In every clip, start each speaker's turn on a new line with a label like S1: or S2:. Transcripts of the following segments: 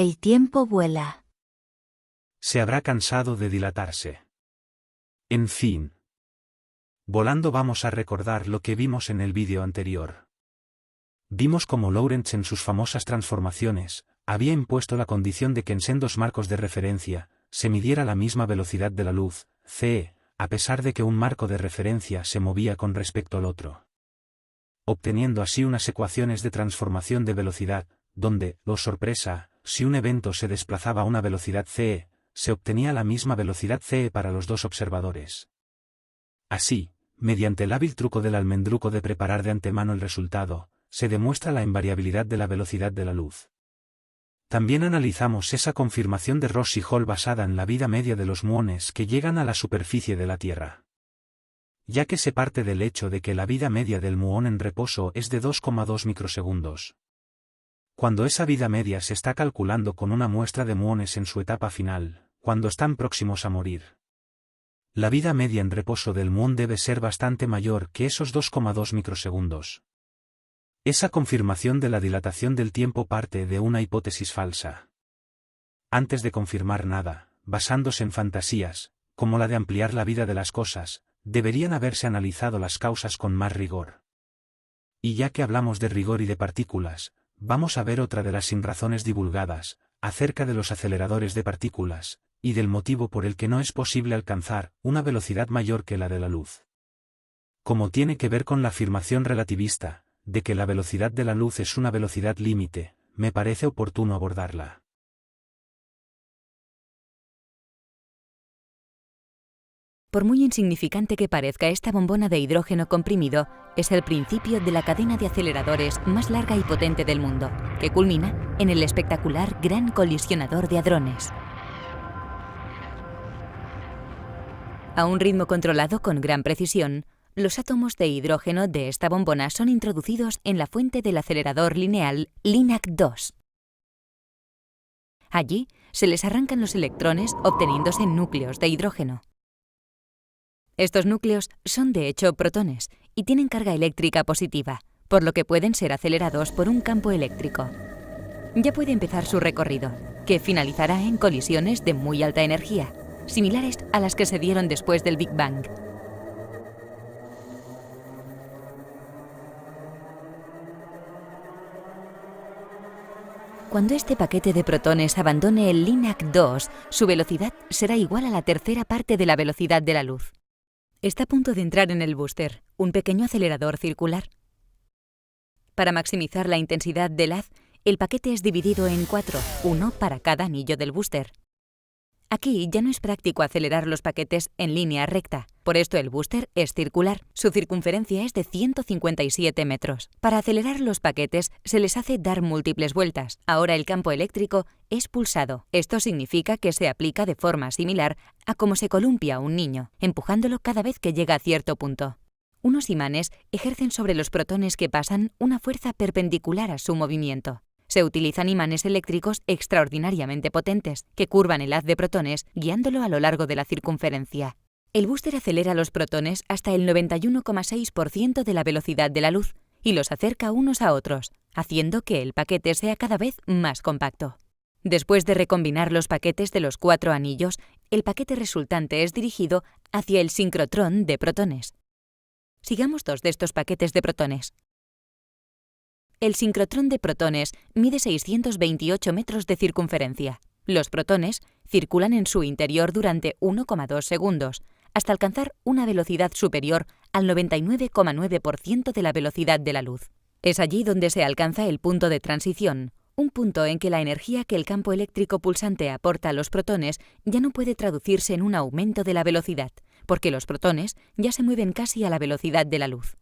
S1: El tiempo vuela.
S2: Se habrá cansado de dilatarse. En fin. Volando vamos a recordar lo que vimos en el vídeo anterior. Vimos cómo Lorentz en sus famosas transformaciones, había impuesto la condición de que en sendos marcos de referencia, se midiera la misma velocidad de la luz, c, a pesar de que un marco de referencia se movía con respecto al otro. Obteniendo así unas ecuaciones de transformación de velocidad, donde, oh sorpresa, si un evento se desplazaba a una velocidad c, se obtenía la misma velocidad c para los dos observadores. Así, mediante el hábil truco del almendruco de preparar de antemano el resultado, se demuestra la invariabilidad de la velocidad de la luz. También analizamos esa confirmación de Ross y Hall basada en la vida media de los muones que llegan a la superficie de la Tierra. Ya que se parte del hecho de que la vida media del muón en reposo es de 2,2 microsegundos. Cuando esa vida media se está calculando con una muestra de muones en su etapa final, cuando están próximos a morir. La vida media en reposo del muón debe ser bastante mayor que esos 2,2 microsegundos. Esa confirmación de la dilatación del tiempo parte de una hipótesis falsa. Antes de confirmar nada, basándose en fantasías, como la de ampliar la vida de las cosas, deberían haberse analizado las causas con más rigor. Y ya que hablamos de rigor y de partículas, vamos a ver otra de las sinrazones divulgadas, acerca de los aceleradores de partículas, y del motivo por el que no es posible alcanzar una velocidad mayor que la de la luz. Como tiene que ver con la afirmación relativista, de que la velocidad de la luz es una velocidad límite, me parece oportuno abordarla.
S3: Por muy insignificante que parezca, esta bombona de hidrógeno comprimido es el principio de la cadena de aceleradores más larga y potente del mundo, que culmina en el espectacular Gran Colisionador de Hadrones. A un ritmo controlado con gran precisión, los átomos de hidrógeno de esta bombona son introducidos en la fuente del acelerador lineal LINAC-2. Allí se les arrancan los electrones obteniéndose núcleos de hidrógeno. Estos núcleos son de hecho protones y tienen carga eléctrica positiva, por lo que pueden ser acelerados por un campo eléctrico. Ya puede empezar su recorrido, que finalizará en colisiones de muy alta energía, similares a las que se dieron después del Big Bang. Cuando este paquete de protones abandone el LINAC-2, su velocidad será igual a la tercera parte de la velocidad de la luz. Está a punto de entrar en el booster, un pequeño acelerador circular. Para maximizar la intensidad del haz, el paquete es dividido en 4, uno para cada anillo del booster. Aquí ya no es práctico acelerar los paquetes en línea recta, por esto el booster es circular. Su circunferencia es de 157 metros. Para acelerar los paquetes se les hace dar múltiples vueltas. Ahora el campo eléctrico es pulsado. Esto significa que se aplica de forma similar a cómo se columpia un niño, empujándolo cada vez que llega a cierto punto. Unos imanes ejercen sobre los protones que pasan una fuerza perpendicular a su movimiento. Se utilizan imanes eléctricos extraordinariamente potentes, que curvan el haz de protones guiándolo a lo largo de la circunferencia. El booster acelera los protones hasta el 91,6% de la velocidad de la luz y los acerca unos a otros, haciendo que el paquete sea cada vez más compacto. Después de recombinar los paquetes de los 4 anillos, el paquete resultante es dirigido hacia el sincrotrón de protones. Sigamos 2 de estos paquetes de protones. El sincrotrón de protones mide 628 metros de circunferencia. Los protones circulan en su interior durante 1,2 segundos, hasta alcanzar una velocidad superior al 99,9% de la velocidad de la luz. Es allí donde se alcanza el punto de transición, un punto en que la energía que el campo eléctrico pulsante aporta a los protones ya no puede traducirse en un aumento de la velocidad, porque los protones ya se mueven casi a la velocidad de la luz.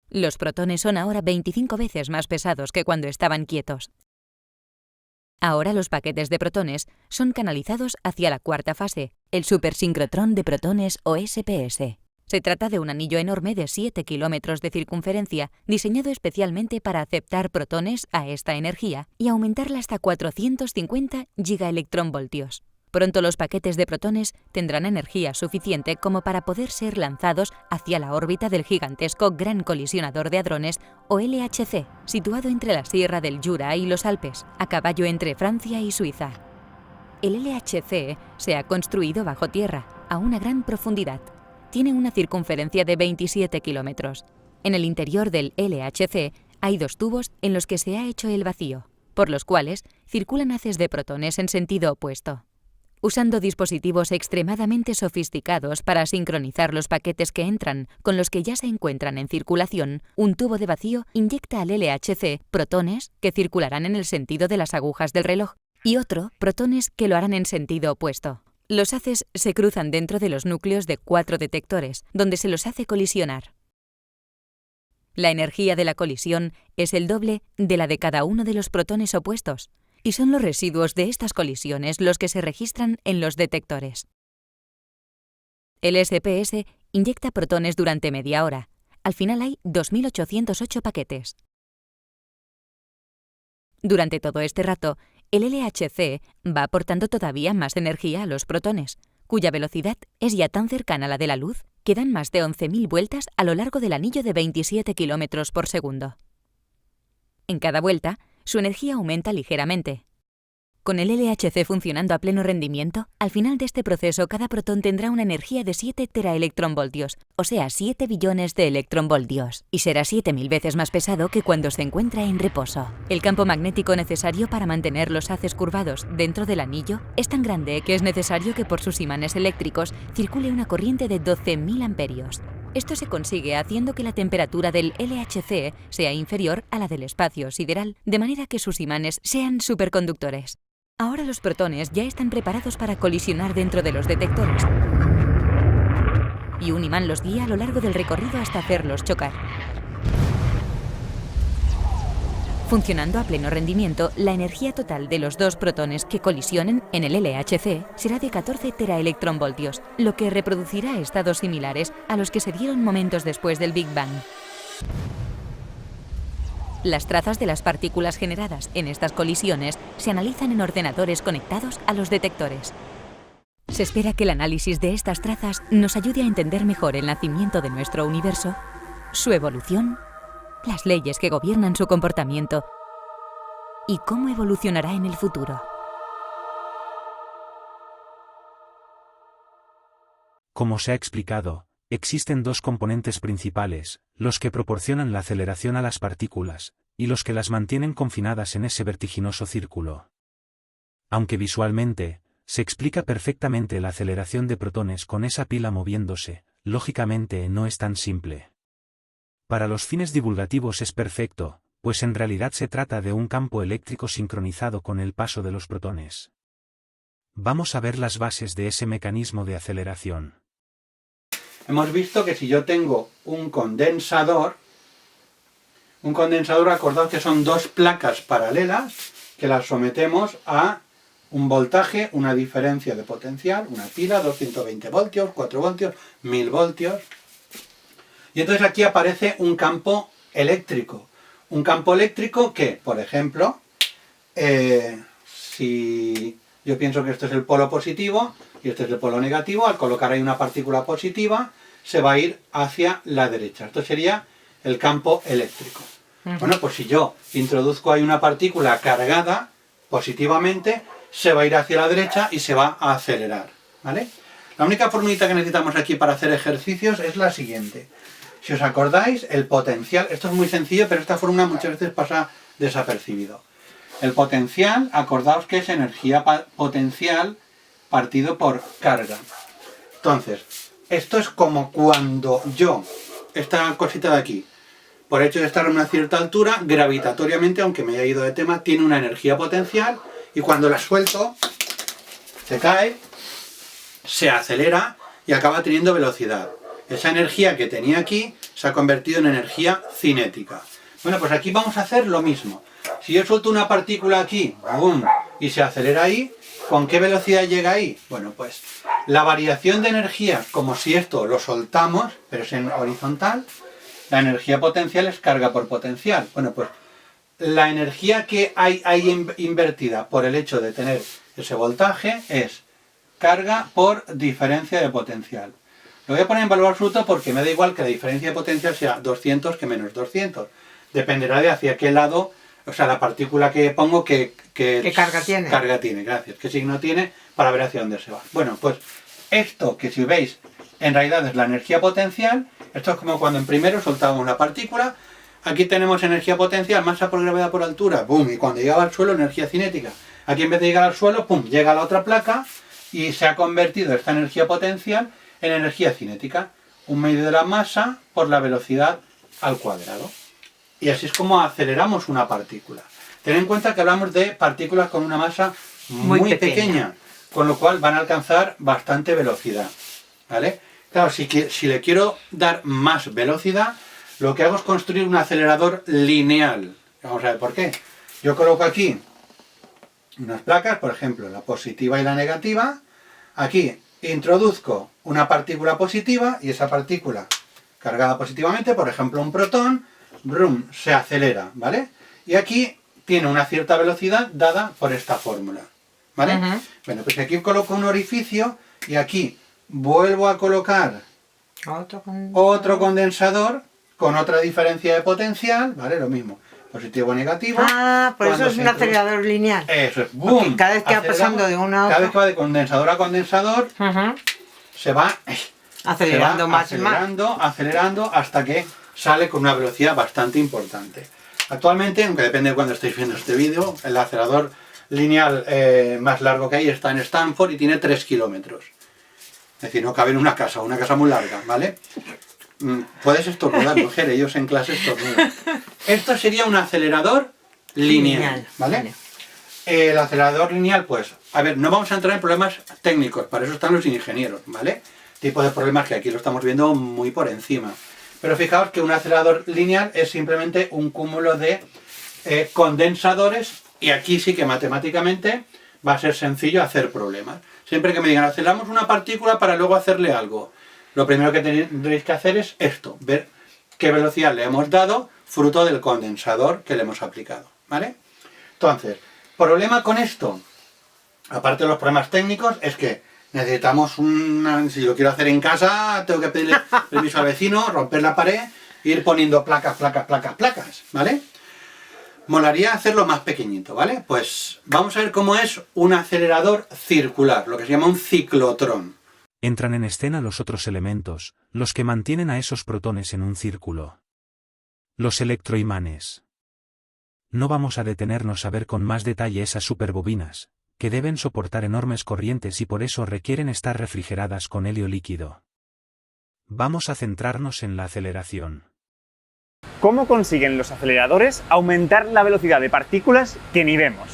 S3: Los protones son ahora 25 veces más pesados que cuando estaban quietos. Ahora los paquetes de protones son canalizados hacia la cuarta fase, el supersincrotrón de protones o SPS. Se trata de un anillo enorme de 7 kilómetros de circunferencia, diseñado especialmente para aceptar protones a esta energía y aumentarla hasta 450 gigaelectronvoltios. Pronto los paquetes de protones tendrán energía suficiente como para poder ser lanzados hacia la órbita del gigantesco Gran Colisionador de Hadrones, o LHC, situado entre la Sierra del Jura y los Alpes, a caballo entre Francia y Suiza. El LHC se ha construido bajo tierra, a una gran profundidad. Tiene una circunferencia de 27 kilómetros. En el interior del LHC hay 2 tubos en los que se ha hecho el vacío, por los cuales circulan haces de protones en sentido opuesto. Usando dispositivos extremadamente sofisticados para sincronizar los paquetes que entran con los que ya se encuentran en circulación, un tubo de vacío inyecta al LHC protones que circularán en el sentido de las agujas del reloj y otro protones que lo harán en sentido opuesto. Los haces se cruzan dentro de los núcleos de 4 detectores, donde se los hace colisionar. La energía de la colisión es el doble de la de cada uno de los protones opuestos, y son los residuos de estas colisiones los que se registran en los detectores. El SPS inyecta protones durante media hora. Al final hay 2.808 paquetes. Durante todo este rato, el LHC va aportando todavía más energía a los protones, cuya velocidad es ya tan cercana a la de la luz que dan más de 11.000 vueltas a lo largo del anillo de 27 kilómetros por segundo. En cada vuelta, su energía aumenta ligeramente. Con el LHC funcionando a pleno rendimiento, al final de este proceso cada protón tendrá una energía de 7 teraelectronvoltios, o sea, 7 billones de electronvoltios, y será 7.000 veces más pesado que cuando se encuentra en reposo. El campo magnético necesario para mantener los haces curvados dentro del anillo es tan grande que es necesario que por sus imanes eléctricos circule una corriente de 12.000 amperios. Esto se consigue haciendo que la temperatura del LHC sea inferior a la del espacio sideral, de manera que sus imanes sean superconductores. Ahora los protones ya están preparados para colisionar dentro de los detectores, y un imán los guía a lo largo del recorrido hasta hacerlos chocar. Funcionando a pleno rendimiento, la energía total de los 2 protones que colisionen en el LHC será de 14 teraelectronvoltios, lo que reproducirá estados similares a los que se dieron momentos después del Big Bang. Las trazas de las partículas generadas en estas colisiones se analizan en ordenadores conectados a los detectores. Se espera que el análisis de estas trazas nos ayude a entender mejor el nacimiento de nuestro universo, su evolución, las leyes que gobiernan su comportamiento y cómo evolucionará en el futuro.
S2: Como se ha explicado, existen 2 componentes principales, los que proporcionan la aceleración a las partículas, y los que las mantienen confinadas en ese vertiginoso círculo. Aunque visualmente, se explica perfectamente la aceleración de protones con esa pila moviéndose, lógicamente no es tan simple. Para los fines divulgativos es perfecto, pues en realidad se trata de un campo eléctrico sincronizado con el paso de los protones. Vamos a ver las bases de ese mecanismo de aceleración.
S1: Hemos visto que si yo tengo un condensador, acordaos que son 2 placas paralelas que las sometemos a un voltaje, una diferencia de potencial, una pila, 220 voltios, 4 voltios, 1000 voltios. Y entonces aquí aparece un campo eléctrico. Un campo eléctrico que, por ejemplo, si yo pienso que esto es el polo positivo y este es el polo negativo, al colocar ahí una partícula positiva, se va a ir hacia la derecha. Esto sería el campo eléctrico. Bueno, pues si yo introduzco ahí una partícula cargada positivamente, se va a ir hacia la derecha y se va a acelerar, ¿vale? La única formulita que necesitamos aquí para hacer ejercicios es la siguiente. Si os acordáis, el potencial, esto es muy sencillo, pero esta fórmula muchas veces pasa desapercibido. El potencial, acordaos que es energía potencial partido por carga. Entonces, esto es como cuando yo, esta cosita de aquí, por hecho de estar a una cierta altura, gravitatoriamente, aunque me haya ido de tema, tiene una energía potencial y cuando la suelto, se cae, se acelera y acaba teniendo velocidad. Esa energía que tenía aquí se ha convertido en energía cinética. Bueno, pues aquí vamos a hacer lo mismo. Si yo suelto una partícula aquí, ¡bum!, y se acelera ahí, ¿con qué velocidad llega ahí? Bueno, pues la variación de energía, como si esto lo soltamos, pero es en horizontal, la energía potencial es carga por potencial. Bueno, pues la energía que hay invertida por el hecho de tener ese voltaje es carga por diferencia de potencial. Lo voy a poner en valor absoluto porque me da igual que la diferencia de potencial sea 200 que menos 200. Dependerá de hacia qué lado, o sea, la partícula que pongo, ¿qué
S4: carga tiene?
S1: Carga tiene, gracias. ¿Qué signo tiene? Para ver hacia dónde se va. Bueno, pues esto que si veis, en realidad es la energía potencial. Esto es como cuando en primero soltábamos una partícula. Aquí tenemos energía potencial, masa por gravedad por altura, ¡pum! Y cuando llegaba al suelo, energía cinética. Aquí en vez de llegar al suelo, ¡pum!, llega a la otra placa y se ha convertido esta energía potencial en energía cinética. Un medio de la masa por la velocidad al cuadrado. Y así es como aceleramos una partícula. Ten en cuenta que hablamos de partículas con una masa muy pequeña, con lo cual van a alcanzar bastante velocidad, ¿vale? Claro, si le quiero dar más velocidad, lo que hago es construir un acelerador lineal. Vamos a ver por qué. Yo coloco aquí unas placas, por ejemplo, la positiva y la negativa. Aquí introduzco una partícula positiva y esa partícula cargada positivamente, por ejemplo un protón, brum, se acelera, ¿vale? Y aquí tiene una cierta velocidad dada por esta fórmula, ¿vale? Bueno, pues aquí coloco un orificio y aquí vuelvo a colocar otro condensador con otra diferencia de potencial, ¿vale? Lo mismo, positivo o negativo.
S4: Ah, por eso es un acelerador lineal.
S1: Eso es, ¡boom!
S4: Porque cada vez que va pasando de una a otra.
S1: Cada vez que va de condensador a condensador, se va
S4: acelerando más y más.
S1: Acelerando hasta que sale con una velocidad bastante importante. Actualmente, aunque depende de cuando estéis viendo este vídeo, el acelerador lineal más largo que hay está en Stanford y tiene 3 kilómetros. Es decir, no cabe en una casa muy larga, ¿vale? Puedes estornudar, mujer, ellos en clase estornudan. Esto sería un acelerador lineal, ¿vale? El acelerador lineal, pues, a ver, no vamos a entrar en problemas técnicos, para eso están los ingenieros, ¿vale? Tipo de problemas que aquí lo estamos viendo muy por encima. Pero fijaos que un acelerador lineal es simplemente un cúmulo de condensadores y aquí sí que matemáticamente va a ser sencillo hacer problemas. Siempre que me digan, aceleramos una partícula para luego hacerle algo, lo primero que tendréis que hacer es esto, ver qué velocidad le hemos dado fruto del condensador que le hemos aplicado, ¿vale? Entonces, problema con esto, aparte de los problemas técnicos, es que necesitamos si lo quiero hacer en casa, tengo que pedirle permiso al vecino, romper la pared, ir poniendo placas, ¿vale? Molaría hacerlo más pequeñito, ¿vale? Pues vamos a ver cómo es un acelerador circular, lo que se llama un ciclotrón.
S2: Entran en escena los otros elementos, los que mantienen a esos protones en un círculo. Los electroimanes. No vamos a detenernos a ver con más detalle esas superbobinas, que deben soportar enormes corrientes y por eso requieren estar refrigeradas con helio líquido. Vamos a centrarnos en la aceleración.
S5: ¿Cómo consiguen los aceleradores aumentar la velocidad de partículas que ni vemos?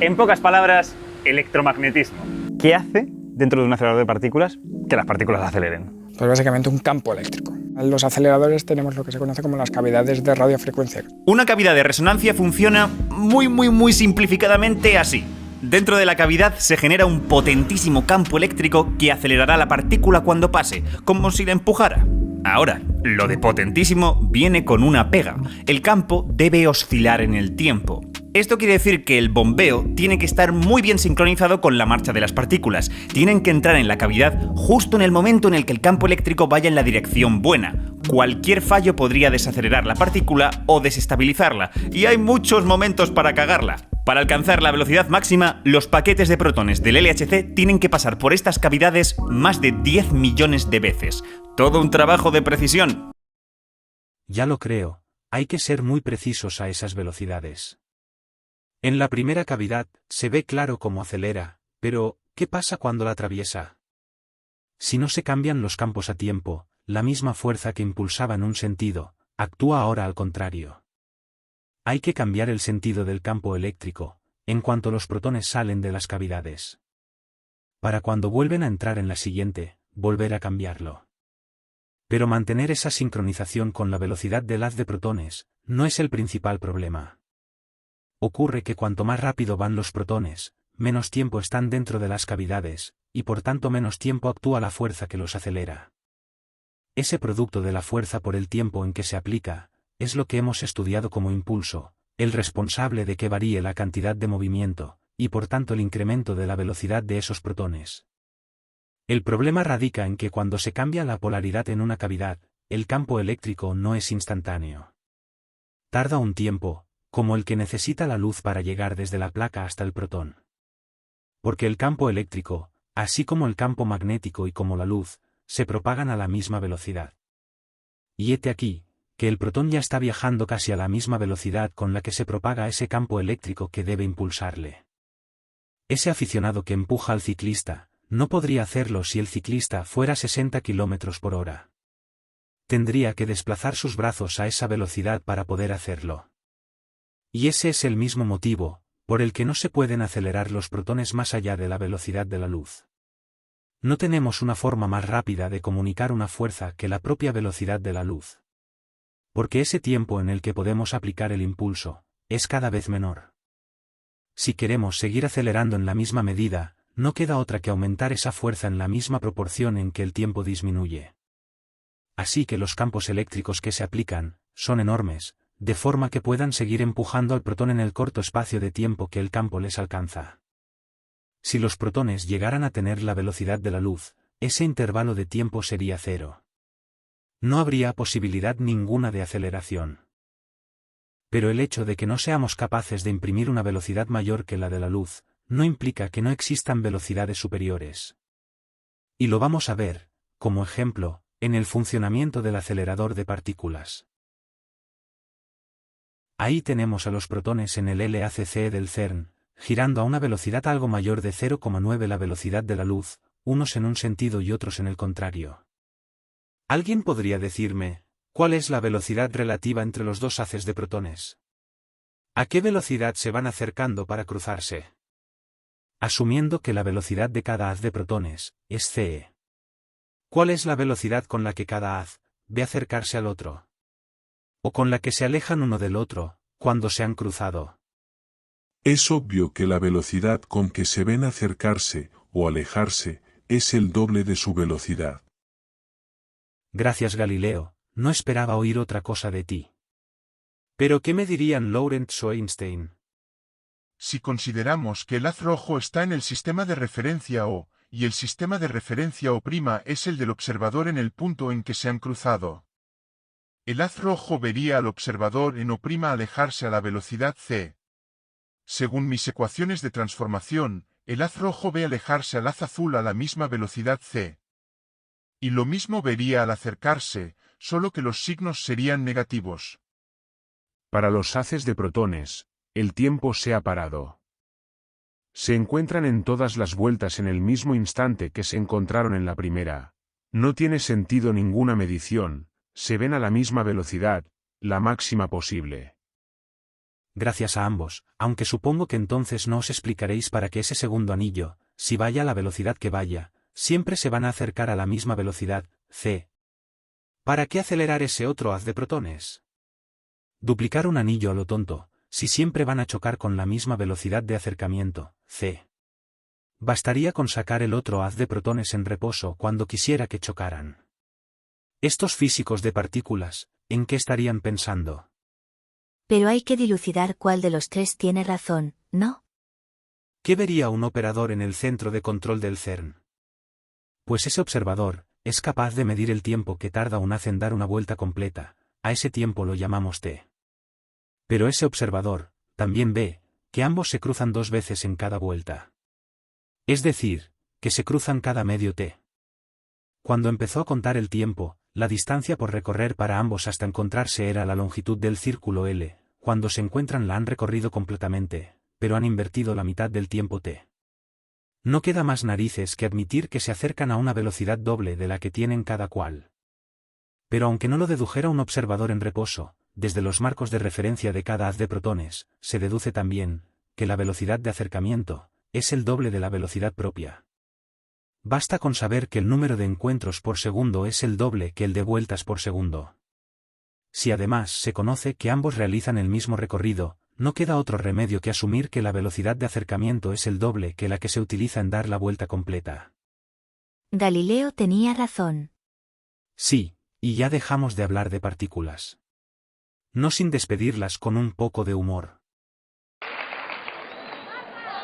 S5: En pocas palabras, electromagnetismo. ¿Qué hace dentro de un acelerador de partículas que las partículas aceleren?
S6: Pues básicamente un campo eléctrico. En los aceleradores tenemos lo que se conoce como las cavidades de radiofrecuencia.
S7: Una cavidad de resonancia funciona muy simplificadamente así. Dentro de la cavidad se genera un potentísimo campo eléctrico que acelerará la partícula cuando pase, como si la empujara. Ahora, lo de potentísimo viene con una pega. El campo debe oscilar en el tiempo. Esto quiere decir que el bombeo tiene que estar muy bien sincronizado con la marcha de las partículas. Tienen que entrar en la cavidad justo en el momento en el que el campo eléctrico vaya en la dirección buena. Cualquier fallo podría desacelerar la partícula o desestabilizarla, y hay muchos momentos para cagarla. Para alcanzar la velocidad máxima, los paquetes de protones del LHC tienen que pasar por estas cavidades más de 10 millones de veces. Todo un trabajo de precisión.
S2: Ya lo creo, hay que ser muy precisos a esas velocidades. En la primera cavidad, se ve claro cómo acelera, pero, ¿qué pasa cuando la atraviesa? Si no se cambian los campos a tiempo, la misma fuerza que impulsaba en un sentido, actúa ahora al contrario. Hay que cambiar el sentido del campo eléctrico, en cuanto los protones salen de las cavidades. Para cuando vuelven a entrar en la siguiente, volver a cambiarlo. Pero mantener esa sincronización con la velocidad del haz de protones, no es el principal problema. Ocurre que cuanto más rápido van los protones, menos tiempo están dentro de las cavidades, y por tanto menos tiempo actúa la fuerza que los acelera. Ese producto de la fuerza por el tiempo en que se aplica, es lo que hemos estudiado como impulso, el responsable de que varíe la cantidad de movimiento, y por tanto el incremento de la velocidad de esos protones. El problema radica en que cuando se cambia la polaridad en una cavidad, el campo eléctrico no es instantáneo. Tarda un tiempo, como el que necesita la luz para llegar desde la placa hasta el protón. Porque el campo eléctrico, así como el campo magnético y como la luz, se propagan a la misma velocidad. Y hete aquí, que el protón ya está viajando casi a la misma velocidad con la que se propaga ese campo eléctrico que debe impulsarle. Ese aficionado que empuja al ciclista, no podría hacerlo si el ciclista fuera 60 km por hora. Tendría que desplazar sus brazos a esa velocidad para poder hacerlo. Y ese es el mismo motivo, por el que no se pueden acelerar los protones más allá de la velocidad de la luz. No tenemos una forma más rápida de comunicar una fuerza que la propia velocidad de la luz. Porque ese tiempo en el que podemos aplicar el impulso, es cada vez menor. Si queremos seguir acelerando en la misma medida, no queda otra que aumentar esa fuerza en la misma proporción en que el tiempo disminuye. Así que los campos eléctricos que se aplican, son enormes, de forma que puedan seguir empujando al protón en el corto espacio de tiempo que el campo les alcanza. Si los protones llegaran a tener la velocidad de la luz, ese intervalo de tiempo sería cero. No habría posibilidad ninguna de aceleración. Pero el hecho de que no seamos capaces de imprimir una velocidad mayor que la de la luz, no implica que no existan velocidades superiores. Y lo vamos a ver, como ejemplo, en el funcionamiento del acelerador de partículas. Ahí tenemos a los protones en el LHC del CERN, girando a una velocidad algo mayor de 0,9 la velocidad de la luz, unos en un sentido y otros en el contrario. ¿Alguien podría decirme, cuál es la velocidad relativa entre los dos haces de protones? ¿A qué velocidad se van acercando para cruzarse? Asumiendo que la velocidad de cada haz de protones es c. ¿Cuál es la velocidad con la que cada haz ve acercarse al otro? ¿O con la que se alejan uno del otro, cuando se han cruzado?
S8: Es obvio que la velocidad con que se ven acercarse o alejarse es el doble de su velocidad.
S2: Gracias, Galileo, no esperaba oír otra cosa de ti. ¿Pero qué me dirían Lorentz o Einstein?
S9: Si consideramos que el haz rojo está en el sistema de referencia O, y el sistema de referencia O' es el del observador en el punto en que se han cruzado. El haz rojo vería al observador en O' alejarse a la velocidad c. Según mis ecuaciones de transformación, el haz rojo ve alejarse al haz azul a la misma velocidad c. Y lo mismo vería al acercarse, solo que los signos serían negativos.
S8: Para los haces de protones, el tiempo se ha parado. Se encuentran en todas las vueltas en el mismo instante que se encontraron en la primera. No tiene sentido ninguna medición, se ven a la misma velocidad, la máxima posible.
S2: Gracias a ambos, aunque supongo que entonces no os explicaréis para qué ese segundo anillo, si vaya a la velocidad que vaya, siempre se van a acercar a la misma velocidad, c. ¿Para qué acelerar ese otro haz de protones? Duplicar un anillo a lo tonto, si siempre van a chocar con la misma velocidad de acercamiento, c. Bastaría con sacar el otro haz de protones en reposo cuando quisiera que chocaran. Estos físicos de partículas, ¿en qué estarían pensando?
S10: Pero hay que dilucidar cuál de los tres tiene razón, ¿no?
S2: ¿Qué vería un operador en el centro de control del CERN? Pues ese observador es capaz de medir el tiempo que tarda un haz en dar una vuelta completa, a ese tiempo lo llamamos t. Pero ese observador también ve que ambos se cruzan 2 veces en cada vuelta. Es decir, que se cruzan cada medio t. Cuando empezó a contar el tiempo, la distancia por recorrer para ambos hasta encontrarse era la longitud del círculo L, cuando se encuentran la han recorrido completamente, pero han invertido la mitad del tiempo t. No queda más narices que admitir que se acercan a una velocidad doble de la que tienen cada cual. Pero aunque no lo dedujera un observador en reposo, desde los marcos de referencia de cada haz de protones, se deduce también que la velocidad de acercamiento es el doble de la velocidad propia. Basta con saber que el número de encuentros por segundo es el doble que el de vueltas por segundo. Si además se conoce que ambos realizan el mismo recorrido, no queda otro remedio que asumir que la velocidad de acercamiento es el doble que la que se utiliza en dar la vuelta completa.
S10: Galileo tenía razón.
S2: Sí, y ya dejamos de hablar de partículas. No sin despedirlas con un poco de humor.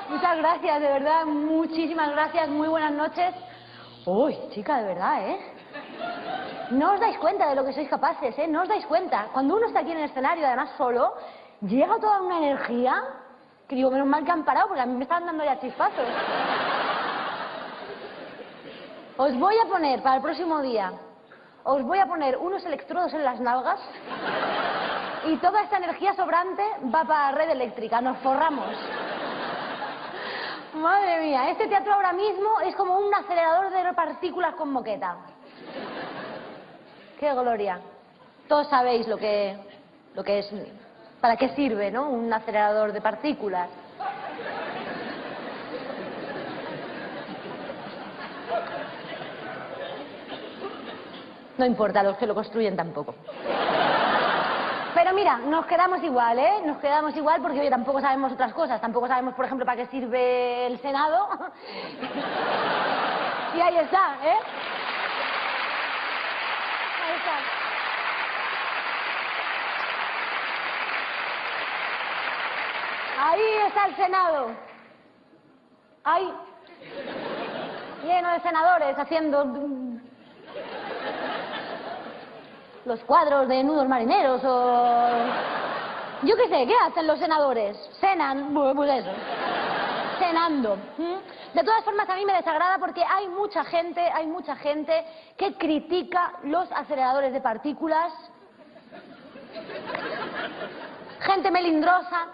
S11: Muchas gracias, de verdad, muchísimas gracias, muy buenas noches. Uy, chica, de verdad, ¿eh? No os dais cuenta de lo que sois capaces, ¿eh? No os dais cuenta. Cuando uno está aquí en el escenario, además solo, llega toda una energía que digo, menos mal que han parado, porque a mí me estaban dando ya chispazos. Os voy a poner, para el próximo día, os voy a poner unos electrodos en las nalgas y toda esta energía sobrante va para red eléctrica, nos forramos. Madre mía, este teatro ahora mismo es como un acelerador de partículas con moqueta. ¡Qué gloria! Todos sabéis lo que es, para qué sirve, ¿no? Un acelerador de partículas. No importa, los que lo construyen tampoco. Pero mira, nos quedamos igual, ¿eh? Nos quedamos igual porque, oye, tampoco sabemos otras cosas. Tampoco sabemos, por ejemplo, para qué sirve el Senado. Y ahí está, ¿eh? Ahí está. Ahí está el Senado. Ahí. Lleno de senadores haciendo los cuadros de nudos marineros o... Yo qué sé, ¿qué hacen los senadores? Cenan, pues eso. Cenando. De todas formas, a mí me desagrada porque hay mucha gente que critica los aceleradores de partículas. Gente melindrosa.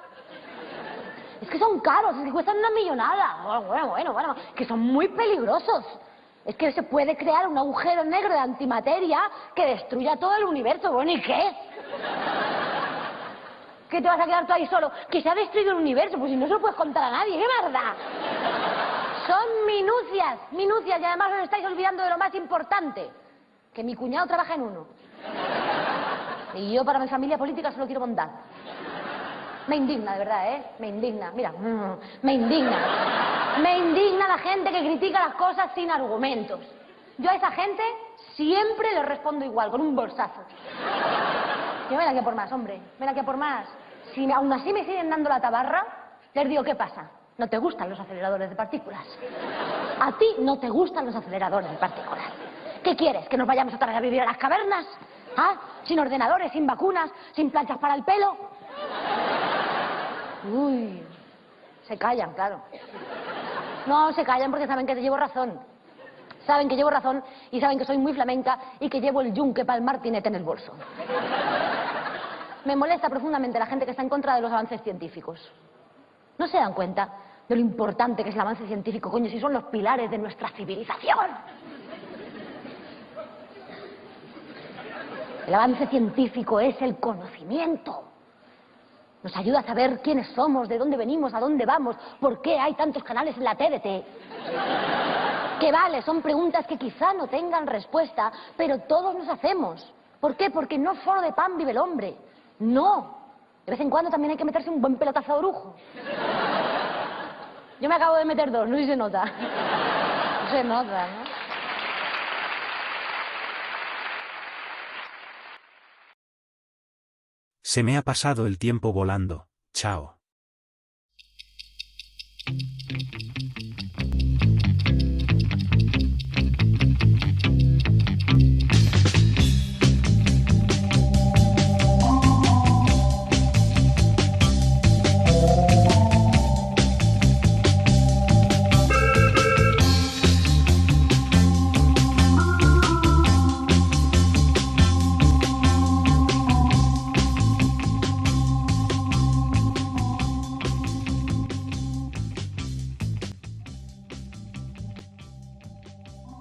S11: Es que son caros, es que cuestan una millonada. Bueno, que son muy peligrosos. Es que se puede crear un agujero negro de antimateria que destruya todo el universo. Bueno, ¿y qué? ¿Qué te vas a quedar tú ahí solo? Que se ha destruido el universo, pues si no se lo puedes contar a nadie, ¿qué verdad? Son minucias, y además os estáis olvidando de lo más importante, que mi cuñado trabaja en uno. Y yo para mi familia política solo quiero bondad. Me indigna, de verdad, ¿eh? Me indigna, mira, me indigna. Me indigna la gente que critica las cosas sin argumentos. Yo a esa gente siempre le respondo igual, con un bolsazo. Yo ven aquí a por más, hombre, ven aquí a por más. Si aún así me siguen dando la tabarra, les digo, ¿qué pasa? ¿No te gustan los aceleradores de partículas? ¿A ti no te gustan los aceleradores de partículas? ¿Qué quieres? ¿Que nos vayamos otra vez a vivir a las cavernas? ¿Ah? ¿Sin ordenadores, sin vacunas, sin planchas para el pelo? Uy, se callan, claro. No, se callan porque saben que te llevo razón. Saben que llevo razón y saben que soy muy flamenca y que llevo el yunque para el martinete en el bolso. Me molesta profundamente la gente que está en contra de los avances científicos. ¿No se dan cuenta de lo importante que es el avance científico, coño, si son los pilares de nuestra civilización? El avance científico es el conocimiento. Nos ayuda a saber quiénes somos, de dónde venimos, a dónde vamos, por qué hay tantos canales en la TDT. Que vale, son preguntas que quizá no tengan respuesta, pero todos nos hacemos. ¿Por qué? Porque no solo de pan vive el hombre. No. De vez en cuando también hay que meterse un buen pelotazo de orujo. Yo me acabo de meter 2, no sé si se nota. No se nota, ¿no?
S2: Se me ha pasado el tiempo volando. Chao.